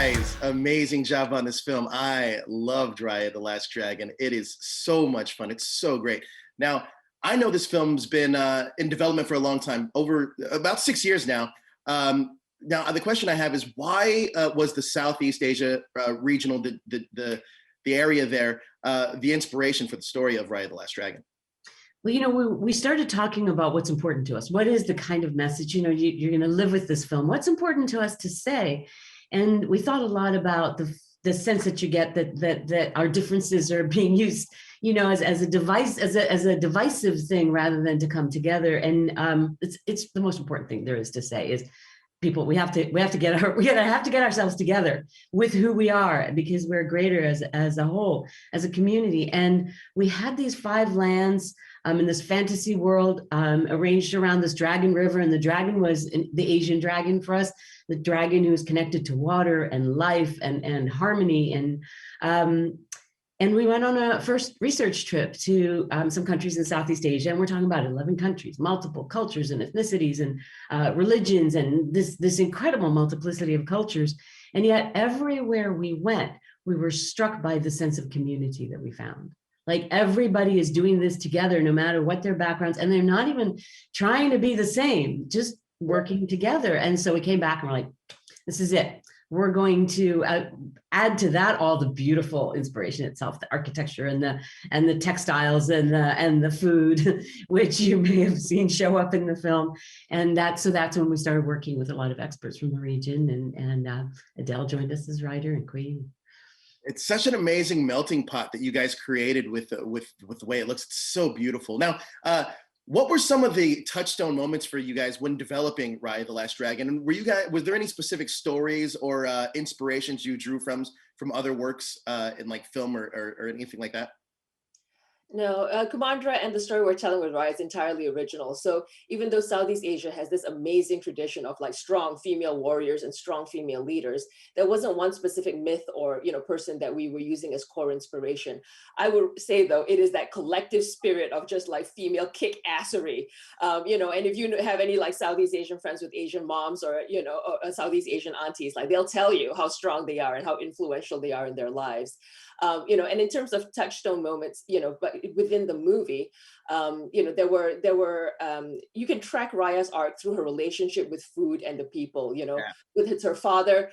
guys, amazing job on this film. I loved Raya, the Last Dragon. It is so much fun. It's so great. Now, I know this film's been in development for a long time, over about 6 years now. Now, the question I have is, why was the Southeast Asia regional, the area there, the inspiration for the story of Raya, the Last Dragon? Well, we started talking about what's important to us. What is the kind of message, you're going to live with this film? What's important to us to say? And we thought a lot about the sense that you get that our differences are being used, as a device, as a divisive thing rather than to come together. And it's the most important thing there is to say is, people, we have to get ourselves together with who we are, because we're greater as a whole, as a community. And we had these 5 lands in this fantasy world arranged around this dragon river, and the dragon was the Asian dragon for us, the dragon who is connected to water and life and harmony. And we went on a first research trip to some countries in Southeast Asia, and we're talking about 11 countries, multiple cultures and ethnicities and religions, and this incredible multiplicity of cultures. And yet everywhere we went, we were struck by the sense of community that we found. Like, everybody is doing this together, no matter what their backgrounds, and they're not even trying to be the same, just working together. And so we came back and we're like, this is it. We're going to add to that all the beautiful inspiration itself, the architecture and the textiles and the food, which you may have seen show up in the film. And that's when we started working with a lot of experts from the region, and Adele joined us as writer and queen. It's such an amazing melting pot that you guys created with the way it looks. It's so beautiful. Now, what were some of the touchstone moments for you guys when developing Raya, the Last Dragon? And was there any specific stories or inspirations you drew from other works in like film or anything like that? No, Kumandra and the story we're telling with Raya is entirely original. So even though Southeast Asia has this amazing tradition of like strong female warriors and strong female leaders, there wasn't one specific myth or person that we were using as core inspiration. I would say though, it is that collective spirit of just like female kick-assery. And if you have any like Southeast Asian friends with Asian moms or or Southeast Asian aunties, like they'll tell you how strong they are and how influential they are in their lives. And in terms of touchstone moments, but within the movie, there were you can track Raya's arc through her relationship with food and the people, with her father,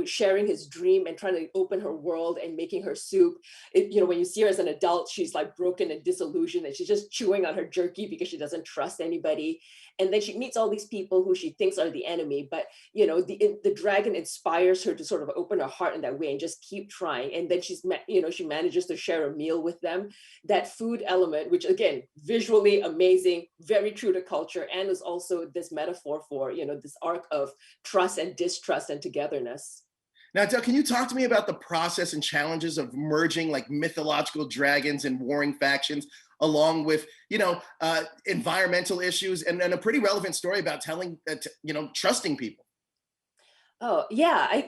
sharing his dream and trying to open her world and making her soup. When you see her as an adult, she's like broken and disillusioned, and she's just chewing on her jerky because she doesn't trust anybody. And then she meets all these people who she thinks are the enemy, but the dragon inspires her to sort of open her heart in that way and just keep trying. And then she manages to share a meal with them. That food element, which again, visually amazing, very true to culture, and is also this metaphor for this arc of trust and distrust and togetherness. Now, Adele, can you talk to me about the process and challenges of merging like mythological dragons and warring factions, along with environmental issues and a pretty relevant story about telling trusting people? Oh yeah,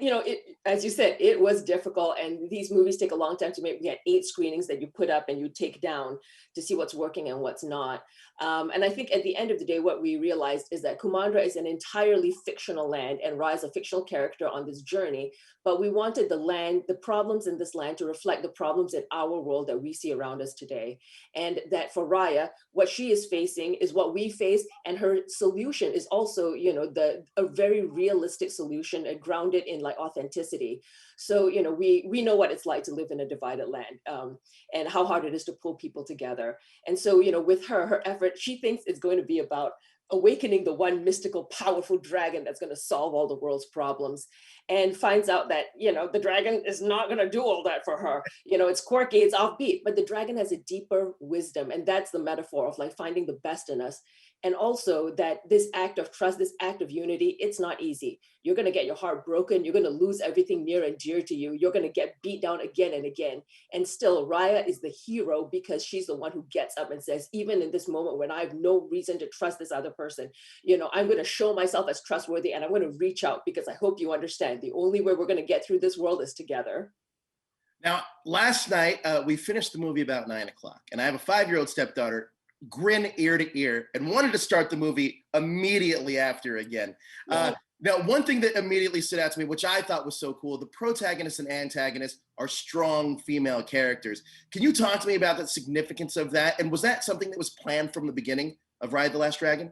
as you said, it was difficult, and these movies take a long time to make. We had 8 screenings that you put up and you take down to see what's working and what's not. And I think at the end of the day, what we realized is that Kumandra is an entirely fictional land, and Raya is a fictional character on this journey. But we wanted the problems in this land to reflect the problems in our world that we see around us today. And that for Raya, what she is facing is what we face, and her solution is also, a very realistic solution grounded in like authenticity. So, we know what it's like to live in a divided land, and how hard it is to pull people together. And so, with her effort, she thinks it's going to be about awakening the one mystical, powerful dragon that's going to solve all the world's problems, and finds out that, the dragon is not going to do all that for her. It's quirky, it's offbeat, but the dragon has a deeper wisdom. And that's the metaphor of like finding the best in us. And also that this act of trust, this act of unity, it's not easy. You're going to get your heart broken. You're going to lose everything near and dear to you. You're going to get beat down again and again. And still, Raya is the hero because she's the one who gets up and says, even in this moment when I have no reason to trust this other person, I'm going to show myself as trustworthy, and I'm going to reach out because I hope you understand the only way we're going to get through this world is together. Now, last night, we finished the movie about 9 o'clock, and I have a 5-year-old stepdaughter grin ear to ear and wanted to start the movie immediately after again. Yeah. Now, one thing that immediately stood out to me, which I thought was so cool, the protagonist and antagonist are strong female characters. Can you talk to me about the significance of that? And was that something that was planned from the beginning of Ride the Last Dragon?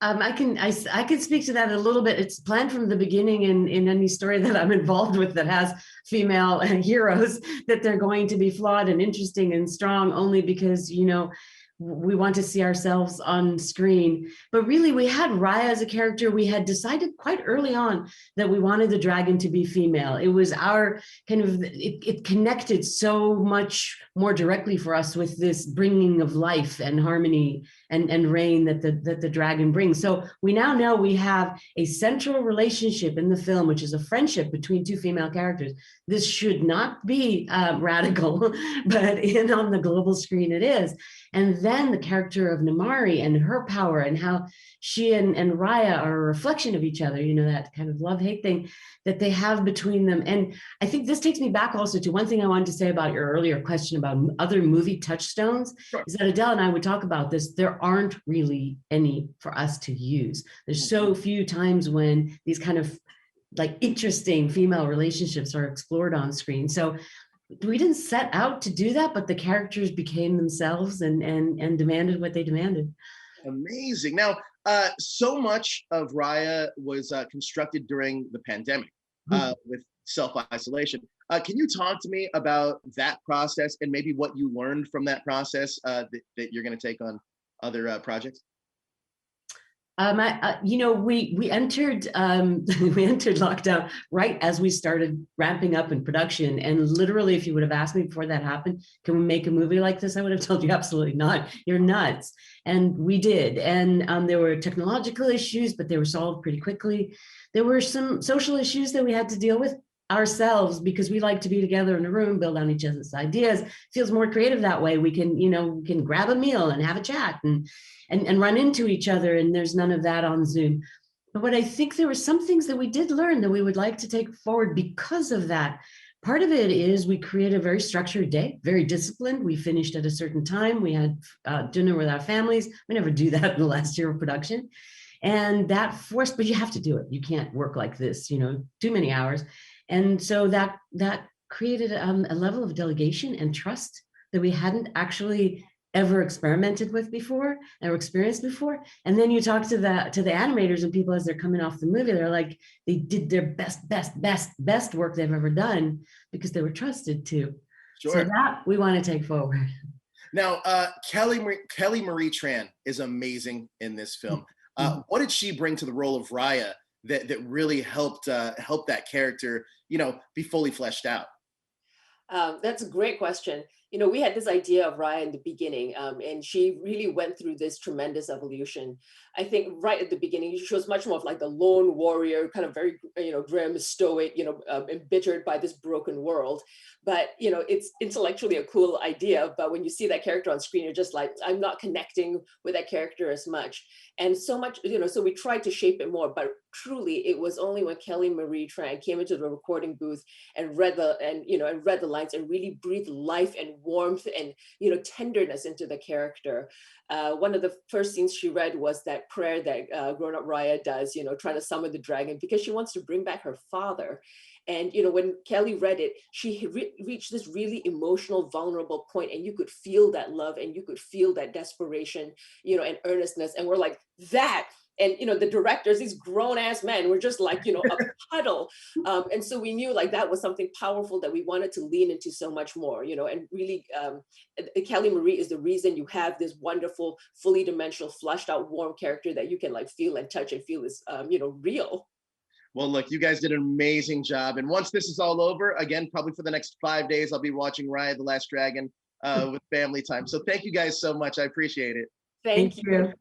I can speak to that a little bit. It's planned from the beginning in any story that I'm involved with that has female heroes, that they're going to be flawed and interesting and strong, only because, you know, we want to see ourselves on screen. But really, we had Raya as a character. We had decided quite early on that we wanted the dragon to be female. It was our kind of, it connected so much more directly for us with this bringing of life and harmony and reign that the dragon brings. So we now know we have a central relationship in the film, which is a friendship between two female characters. This should not be radical, but on the global screen it is. And then the character of Namari and her power, and how she and Raya are a reflection of each other, you know, that kind of love-hate thing that they have between them. And I think this takes me back also to one thing I wanted to say about your earlier question about other movie touchstones. Sure. Is that Adele and I would talk about this. There aren't really any for us to use. There's so few times when these kind of like interesting female relationships are explored on screen. So we didn't set out to do that, but the characters became themselves and demanded what they demanded. Amazing. Now, so much of Raya was constructed during the pandemic with self-isolation. Can you talk to me about that process and maybe what you learned from that process that you're going to take on other projects? You know, we entered we entered lockdown right as we started ramping up in production, and literally, if you would have asked me before that happened, can we make a movie like this? I would have told you absolutely not. You're nuts. And we did. And there were technological issues, but they were solved pretty quickly. There were some social issues that we had to deal with ourselves because we like to be together in a room, build on each other's ideas. It feels more creative that way. We can, you know, we can grab a meal and have a chat and run into each other, and there's none of that on Zoom. But what I think there were some things that we did learn that we would like to take forward because of that. Part of it is we create a very structured day, very disciplined. We finished at a certain time. We had dinner with our families. We never do that in the last year of production. And that forced, but you have to do it. You can't work like this, you know, too many hours. And so that created a level of delegation and trust that we hadn't actually ever experimented with before or experienced before. And then you talk to the animators and people as they're coming off the movie, they're like, they did their best work they've ever done because they were trusted to. Sure. So that we want to take forward. Now, Kelly Marie Tran is amazing in this film. What did she bring to the role of Raya that really helped that character, you know, be fully fleshed out? That's a great question. You know, we had this idea of Raya in the beginning, and she really went through this tremendous evolution. I think right at the beginning, she was much more of like the lone warrior, kind of very, you know, grim, stoic, you know, embittered by this broken world. But, you know, it's intellectually a cool idea. But when you see that character on screen, you're just like, I'm not connecting with that character as much. And so much, you know, so we tried to shape it more. But truly, it was only when Kelly Marie Tran came into the recording booth and read the lines and really breathed life and warmth and, you know, tenderness into the character. One of the first scenes she read was that prayer that grown-up Raya does, you know, trying to summon the dragon because she wants to bring back her father. And, you know, when Kelly read it, she reached this really emotional, vulnerable point, and you could feel that love and you could feel that desperation, you know, and earnestness. And we're like, that. And, you know, the directors, these grown ass men were just like, you know, a puddle. And so we knew like that was something powerful that we wanted to lean into so much more, you know, and really Kelly Marie is the reason you have this wonderful, fully dimensional, flushed out, warm character that you can like feel and touch and feel is, you know, real. Well, look, you guys did an amazing job. And once this is all over, again, probably for the next 5 days, I'll be watching Raya the Last Dragon with family time. So thank you guys so much. I appreciate it. Thank you.